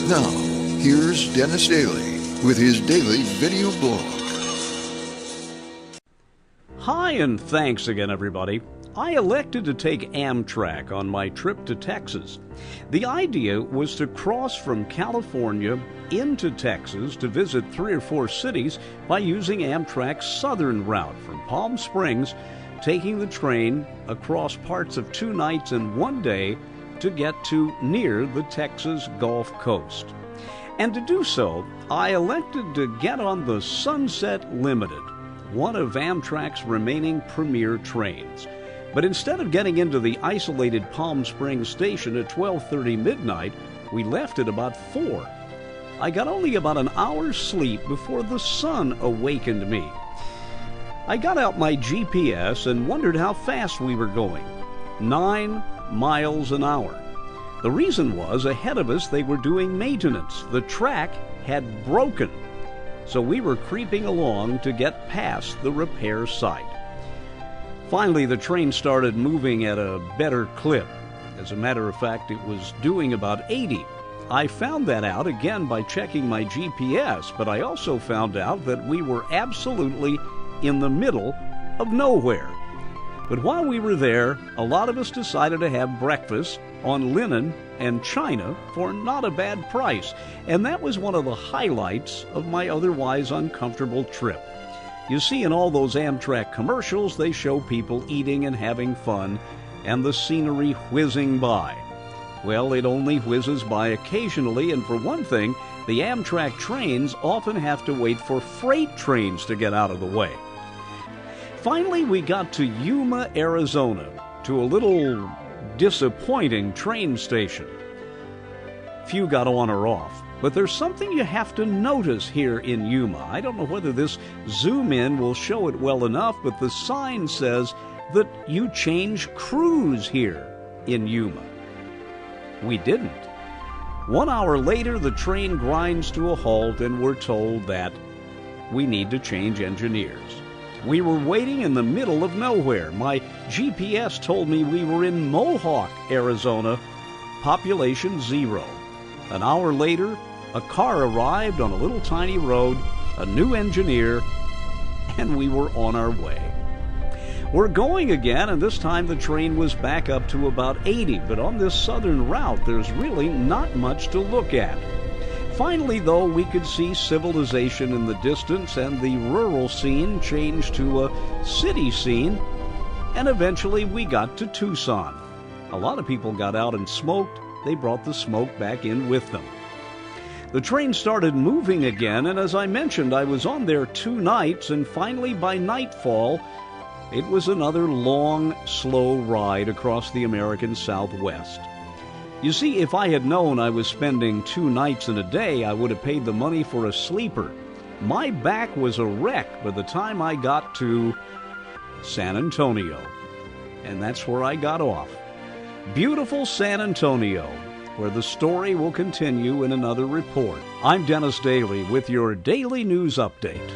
Now, here's Dennis Daly with his daily video blog. Hi, and thanks again, everybody. I elected to take Amtrak on my trip to Texas. The idea was to cross from California into Texas to visit 3 or 4 cities by using Amtrak's southern route from Palm Springs, taking the train across parts of 2 nights and 1 day to get to near the Texas Gulf Coast. And to do so, I elected to get on the Sunset Limited, one of Amtrak's remaining premier trains. But instead of getting into the isolated Palm Springs station at 12:30 midnight, we left at about 4. I got only about an hour's sleep before the sun awakened me. I got out my GPS and wondered how fast we were going. 9 miles an hour. The reason was, ahead of us they were doing maintenance. The track had broken, so we were creeping along to get past the repair site. Finally, the train started moving at a better clip. As a matter of fact, it was doing about 80. I found that out again by checking my GPS, but I also found out that we were absolutely in the middle of nowhere. But while we were there, a lot of us decided to have breakfast on linen and china for not a bad price, and that was one of the highlights of my otherwise uncomfortable trip. You see, in all those Amtrak commercials, they show people eating and having fun, and the scenery whizzing by. Well, it only whizzes by occasionally, and for one thing, the Amtrak trains often have to wait for freight trains to get out of the way. Finally, we got to Yuma, Arizona, to a little disappointing train station. Few got on or off. But there's something you have to notice here in Yuma. I don't know whether this zoom in will show it well enough, but the sign says that you change crews here in Yuma. We didn't. 1 hour later, the train grinds to a halt, and we're told that we need to change engineers. We were waiting in the middle of nowhere. My GPS told me we were in Mohawk, Arizona, population 0. An hour later, a car arrived on a little tiny road, a new engineer, and we were on our way. We're going again, and this time the train was back up to about 80, but on this southern route, there's really not much to look at. Finally, though, we could see civilization in the distance, and the rural scene changed to a city scene, and eventually we got to Tucson. A lot of people got out and smoked. They brought the smoke back in with them. The train started moving again, and as I mentioned, I was on there 2 nights, and finally by nightfall, it was another long, slow ride across the American Southwest. You see, if I had known I was spending 2 nights in a day, I would have paid the money for a sleeper. My back was a wreck by the time I got to San Antonio, and that's where I got off. Beautiful San Antonio, where the story will continue in another report. I'm Dennis Daly with your Daily News Update.